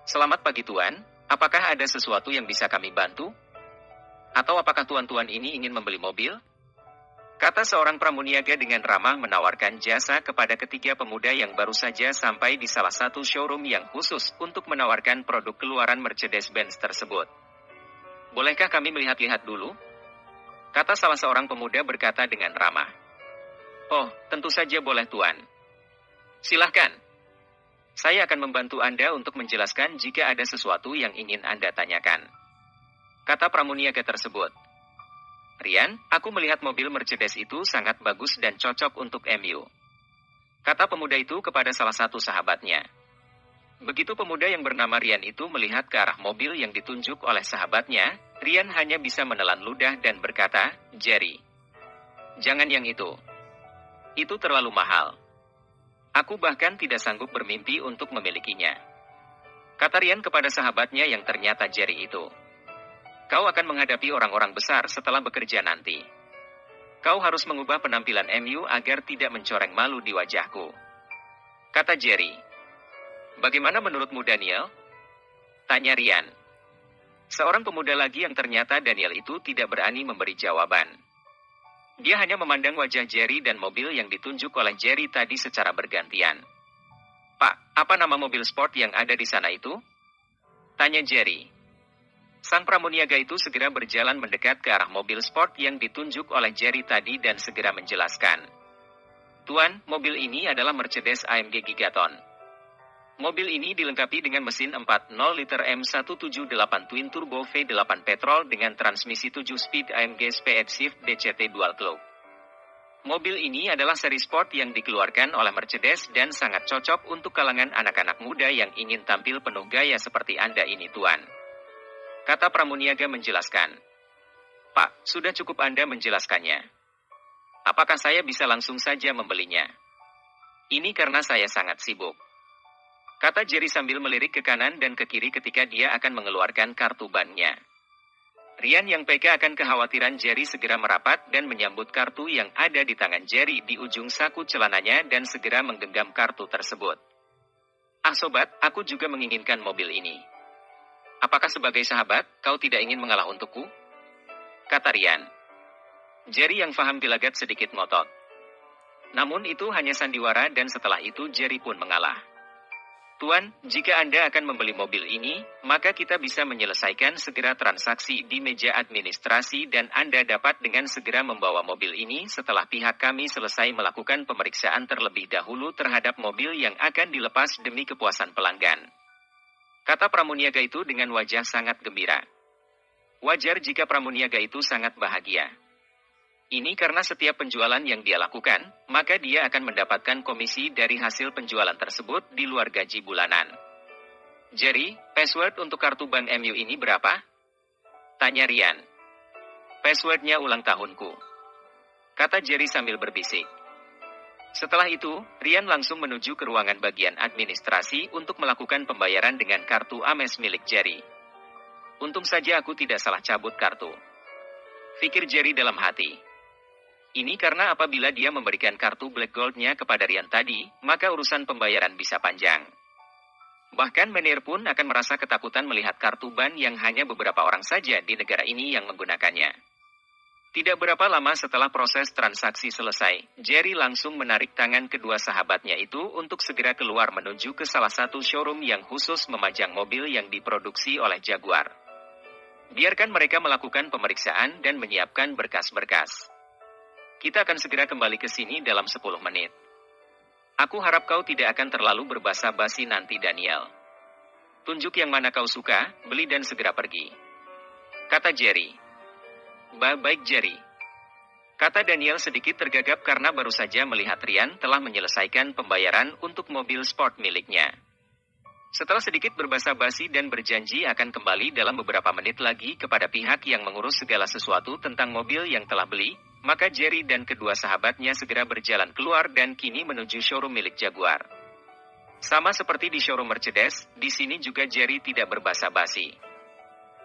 Selamat pagi Tuan, apakah ada sesuatu yang bisa kami bantu? Atau apakah tuan-tuan ini ingin membeli mobil? Kata seorang pramuniaga dengan ramah menawarkan jasa kepada ketiga pemuda yang baru saja sampai di salah satu showroom yang khusus untuk menawarkan produk keluaran Mercedes-Benz tersebut. Bolehkah kami melihat-lihat dulu? Kata salah seorang pemuda berkata dengan ramah. Oh, tentu saja boleh Tuan. Silahkan. Saya akan membantu Anda untuk menjelaskan jika ada sesuatu yang ingin Anda tanyakan. Kata pramuniaga tersebut. Rian, aku melihat mobil Mercedes itu sangat bagus dan cocok untuk MU. Kata pemuda itu kepada salah satu sahabatnya. Begitu pemuda yang bernama Rian itu melihat ke arah mobil yang ditunjuk oleh sahabatnya, Rian hanya bisa menelan ludah dan berkata, Jerry, jangan yang itu. Itu terlalu mahal. Aku bahkan tidak sanggup bermimpi untuk memilikinya. Kata Rian kepada sahabatnya yang ternyata Jerry itu. Kau akan menghadapi orang-orang besar setelah bekerja nanti. Kau harus mengubah penampilan MU agar tidak mencoreng malu di wajahku. Kata Jerry. Bagaimana menurutmu Daniel? Tanya Rian. Seorang pemuda lagi yang ternyata Daniel itu tidak berani memberi jawaban. Dia hanya memandang wajah Jerry dan mobil yang ditunjuk oleh Jerry tadi secara bergantian. Pak, apa nama mobil sport yang ada di sana itu? Tanya Jerry. Sang pramuniaga itu segera berjalan mendekat ke arah mobil sport yang ditunjuk oleh Jerry tadi dan segera menjelaskan. Tuan, mobil ini adalah Mercedes AMG Gigaton. Mobil ini dilengkapi dengan mesin 4.0 liter M178 Twin Turbo V8 petrol dengan transmisi 7-speed AMG Speed Shift DCT Dual Clock. Mobil ini adalah seri sport yang dikeluarkan oleh Mercedes dan sangat cocok untuk kalangan anak-anak muda yang ingin tampil penuh gaya seperti Anda ini Tuan. Kata pramuniaga menjelaskan. Pak, sudah cukup Anda menjelaskannya. Apakah saya bisa langsung saja membelinya? Ini karena saya sangat sibuk. Kata Jerry sambil melirik ke kanan dan ke kiri ketika dia akan mengeluarkan kartu bannya. Rian yang peka akan kekhawatiran Jerry segera merapat dan menyambut kartu yang ada di tangan Jerry di ujung saku celananya dan segera menggenggam kartu tersebut. Ah sobat, aku juga menginginkan mobil ini. Apakah sebagai sahabat, kau tidak ingin mengalah untukku? Kata Rian. Jerry yang faham gelagat sedikit ngotot. Namun itu hanya sandiwara dan setelah itu Jerry pun mengalah. Tuan, jika Anda akan membeli mobil ini, maka kita bisa menyelesaikan segera transaksi di meja administrasi dan Anda dapat dengan segera membawa mobil ini setelah pihak kami selesai melakukan pemeriksaan terlebih dahulu terhadap mobil yang akan dilepas demi kepuasan pelanggan. Kata pramuniaga itu dengan wajah sangat gembira. Wajar jika pramuniaga itu sangat bahagia. Ini karena setiap penjualan yang dia lakukan, maka dia akan mendapatkan komisi dari hasil penjualan tersebut di luar gaji bulanan. Jerry, password untuk kartu ban MU ini berapa? Tanya Rian. Passwordnya ulang tahunku. Kata Jerry sambil berbisik. Setelah itu, Rian langsung menuju ke ruangan bagian administrasi untuk melakukan pembayaran dengan kartu Ames milik Jerry. Untung saja aku tidak salah cabut kartu. Pikir Jerry dalam hati. Ini karena apabila dia memberikan kartu Black Gold-nya kepada Rian tadi, maka urusan pembayaran bisa panjang. Bahkan Menir pun akan merasa ketakutan melihat kartu ban yang hanya beberapa orang saja di negara ini yang menggunakannya. Tidak berapa lama setelah proses transaksi selesai, Jerry langsung menarik tangan kedua sahabatnya itu untuk segera keluar menuju ke salah satu showroom yang khusus memajang mobil yang diproduksi oleh Jaguar. Biarkan mereka melakukan pemeriksaan dan menyiapkan berkas-berkas. Kita akan segera kembali ke sini dalam 10 menit. Aku harap kau tidak akan terlalu berbasa-basi nanti Daniel. Tunjuk yang mana kau suka, beli dan segera pergi. Kata Jerry. Baik Jerry. Kata Daniel sedikit tergagap karena baru saja melihat Rian telah menyelesaikan pembayaran untuk mobil sport miliknya. Setelah sedikit berbasa-basi dan berjanji akan kembali dalam beberapa menit lagi kepada pihak yang mengurus segala sesuatu tentang mobil yang telah beli, maka Jerry dan kedua sahabatnya segera berjalan keluar dan kini menuju showroom milik Jaguar. Sama seperti di showroom Mercedes, di sini juga Jerry tidak berbasa-basi.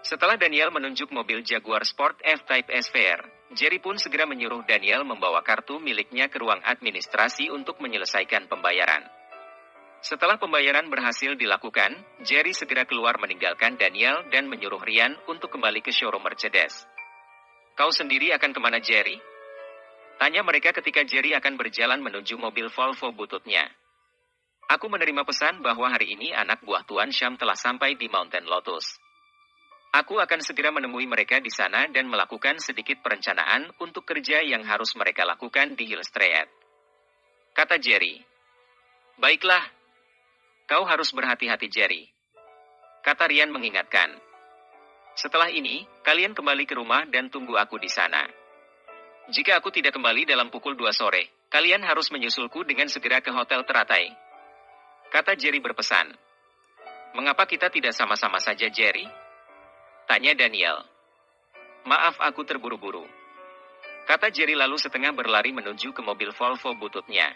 Setelah Daniel menunjuk mobil Jaguar Sport F-Type SVR, Jerry pun segera menyuruh Daniel membawa kartu miliknya ke ruang administrasi untuk menyelesaikan pembayaran. Setelah pembayaran berhasil dilakukan, Jerry segera keluar meninggalkan Daniel dan menyuruh Ryan untuk kembali ke showroom Mercedes. "Kau sendiri akan kemana, Jerry?" tanya mereka ketika Jerry akan berjalan menuju mobil Volvo bututnya. "Aku menerima pesan bahwa hari ini anak buah Tuan Sham telah sampai di Mountain Lotus. Aku akan segera menemui mereka di sana dan melakukan sedikit perencanaan untuk kerja yang harus mereka lakukan di Hill Street," kata Jerry. "Baiklah. Kau harus berhati-hati, Jerry," kata Ryan mengingatkan. "Setelah ini, kalian kembali ke rumah dan tunggu aku di sana. Jika aku tidak kembali dalam pukul 2 sore, kalian harus menyusulku dengan segera ke Hotel Teratai," kata Jerry berpesan. "Mengapa kita tidak sama-sama saja, Jerry?" tanya Daniel. "Maaf, aku terburu-buru," kata Jerry lalu setengah berlari menuju ke mobil Volvo bututnya.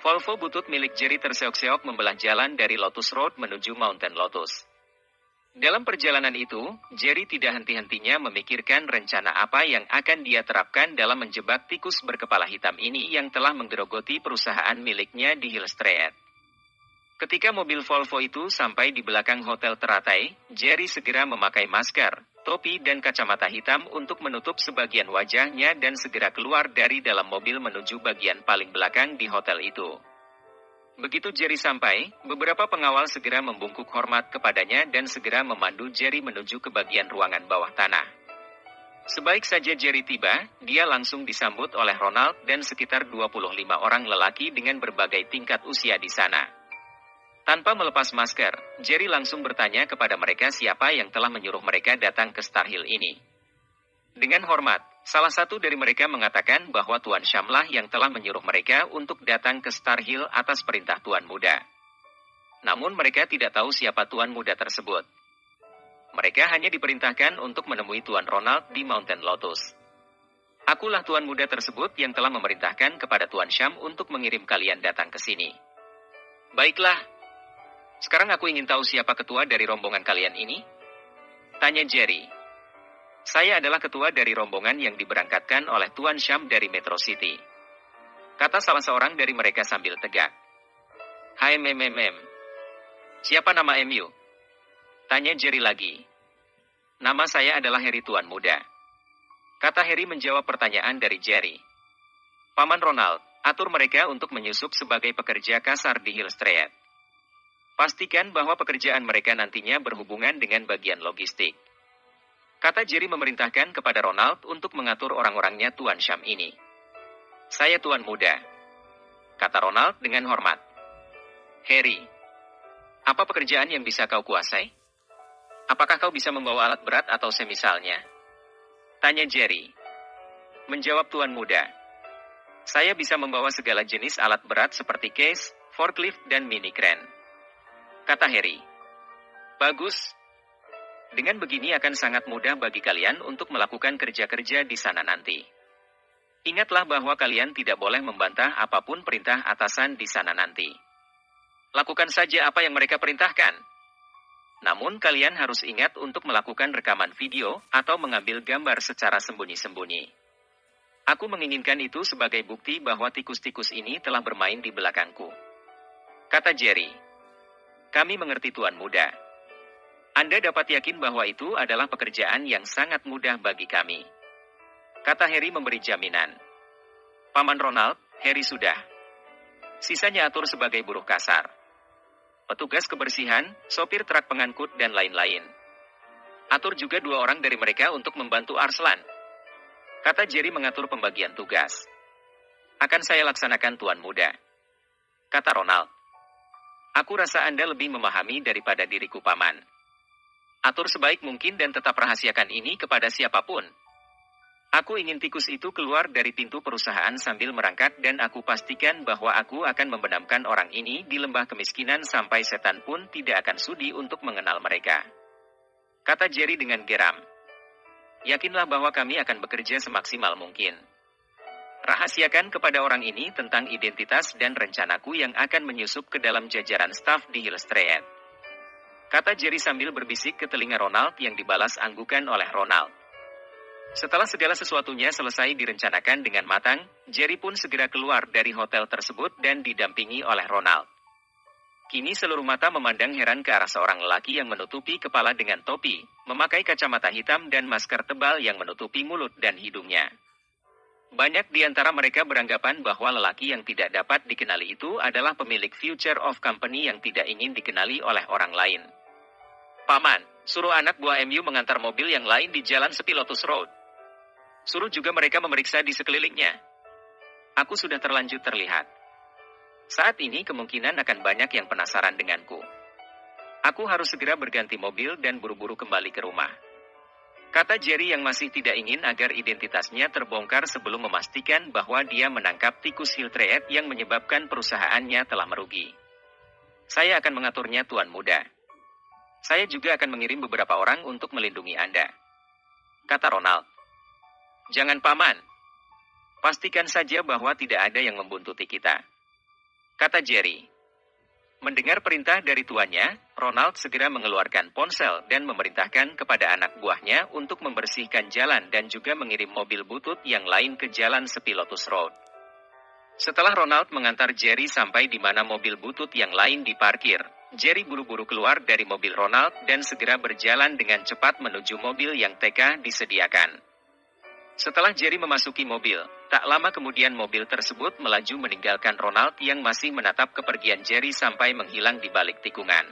Volvo butut milik Jerry terseok-seok membelah jalan dari Lotus Road menuju Mountain Lotus. Dalam perjalanan itu, Jerry tidak henti-hentinya memikirkan rencana apa yang akan dia terapkan dalam menjebak tikus berkepala hitam ini yang telah menggerogoti perusahaan miliknya di Hill Street. Ketika mobil Volvo itu sampai di belakang Hotel Teratai, Jerry segera memakai masker, topi dan kacamata hitam untuk menutup sebagian wajahnya dan segera keluar dari dalam mobil menuju bagian paling belakang di hotel itu. Begitu Jerry sampai, beberapa pengawal segera membungkuk hormat kepadanya dan segera memandu Jerry menuju ke bagian ruangan bawah tanah. Sebaik saja Jerry tiba, dia langsung disambut oleh Ronald dan sekitar 25 orang lelaki dengan berbagai tingkat usia di sana. Tanpa melepas masker, Jerry langsung bertanya kepada mereka siapa yang telah menyuruh mereka datang ke Star Hill ini. Dengan hormat, salah satu dari mereka mengatakan bahwa Tuan Shamlah yang telah menyuruh mereka untuk datang ke Star Hill atas perintah Tuan Muda. Namun mereka tidak tahu siapa Tuan Muda tersebut. Mereka hanya diperintahkan untuk menemui Tuan Ronald di Mountain Lotus. "Akulah Tuan Muda tersebut yang telah memerintahkan kepada Tuan Sham untuk mengirim kalian datang ke sini." "Baiklah. Sekarang aku ingin tahu siapa ketua dari rombongan kalian ini?" tanya Jerry. "Saya adalah ketua dari rombongan yang diberangkatkan oleh Tuan Sham dari Metro City," kata salah seorang dari mereka sambil tegak. "Hai Siapa nama MU?" tanya Jerry lagi. "Nama saya adalah Harry, Tuan Muda," kata Harry menjawab pertanyaan dari Jerry. "Paman Ronald, atur mereka untuk menyusup sebagai pekerja kasar di Hill Street. Pastikan bahwa pekerjaan mereka nantinya berhubungan dengan bagian logistik," kata Jerry memerintahkan kepada Ronald untuk mengatur orang-orangnya Tuan Sham ini. "Saya Tuan Muda," kata Ronald dengan hormat. "Harry, apa pekerjaan yang bisa kau kuasai? Apakah kau bisa membawa alat berat atau semisalnya?" tanya Jerry. Menjawab Tuan Muda, "Saya bisa membawa segala jenis alat berat seperti case, forklift, dan mini crane," kata Harry. "Bagus. Dengan begini akan sangat mudah bagi kalian untuk melakukan kerja-kerja di sana nanti. Ingatlah bahwa kalian tidak boleh membantah apapun perintah atasan di sana nanti. Lakukan saja apa yang mereka perintahkan. Namun kalian harus ingat untuk melakukan rekaman video atau mengambil gambar secara sembunyi-sembunyi. Aku menginginkan itu sebagai bukti bahwa tikus-tikus ini telah bermain di belakangku," kata Jerry. "Kami mengerti Tuan Muda. Anda dapat yakin bahwa itu adalah pekerjaan yang sangat mudah bagi kami," kata Harry memberi jaminan. "Paman Ronald, Harry sudah. Sisanya atur sebagai buruh kasar. Petugas kebersihan, sopir truk pengangkut, dan lain-lain. Atur juga 2 orang dari mereka untuk membantu Arslan," kata Jerry mengatur pembagian tugas. "Akan saya laksanakan Tuan Muda," kata Ronald. "Aku rasa Anda lebih memahami daripada diriku, Paman. Atur sebaik mungkin dan tetap rahasiakan ini kepada siapapun. Aku ingin tikus itu keluar dari pintu perusahaan sambil merangkak dan aku pastikan bahwa aku akan membenamkan orang ini di lembah kemiskinan sampai setan pun tidak akan sudi untuk mengenal mereka," kata Jerry dengan geram. "Yakinlah bahwa kami akan bekerja semaksimal mungkin. Rahasiakan kepada orang ini tentang identitas dan rencanaku yang akan menyusup ke dalam jajaran staf di Hill Street," kata Jerry sambil berbisik ke telinga Ronald yang dibalas anggukan oleh Ronald. Setelah segala sesuatunya selesai direncanakan dengan matang, Jerry pun segera keluar dari hotel tersebut dan didampingi oleh Ronald. Kini seluruh mata memandang heran ke arah seorang lelaki yang menutupi kepala dengan topi, memakai kacamata hitam dan masker tebal yang menutupi mulut dan hidungnya. Banyak di antara mereka beranggapan bahwa lelaki yang tidak dapat dikenali itu adalah pemilik future of company yang tidak ingin dikenali oleh orang lain. Paman, suruh anak buah MU mengantar mobil yang lain di jalan sepi Lotus Road. Suruh juga mereka memeriksa di sekelilingnya. Aku sudah terlanjur terlihat. Saat ini kemungkinan akan banyak yang penasaran denganku. Aku harus segera berganti mobil dan buru-buru kembali ke rumah. Kata Jerry yang masih tidak ingin agar identitasnya terbongkar sebelum memastikan bahwa dia menangkap tikus Hiltreet yang menyebabkan perusahaannya telah merugi. Saya akan mengaturnya, Tuan Muda. Saya juga akan mengirim beberapa orang untuk melindungi Anda. Kata Ronald. Jangan, Paman. Pastikan saja bahwa tidak ada yang membuntuti kita. Kata Jerry. Mendengar perintah dari tuannya, Ronald segera mengeluarkan ponsel dan memerintahkan kepada anak buahnya untuk membersihkan jalan dan juga mengirim mobil butut yang lain ke jalan sepi Lotus Road. Setelah Ronald mengantar Jerry sampai di mana mobil butut yang lain diparkir, Jerry buru-buru keluar dari mobil Ronald dan segera berjalan dengan cepat menuju mobil yang TK disediakan. Setelah Jerry memasuki mobil, tak lama kemudian mobil tersebut melaju meninggalkan Ronald yang masih menatap kepergian Jerry sampai menghilang di balik tikungan.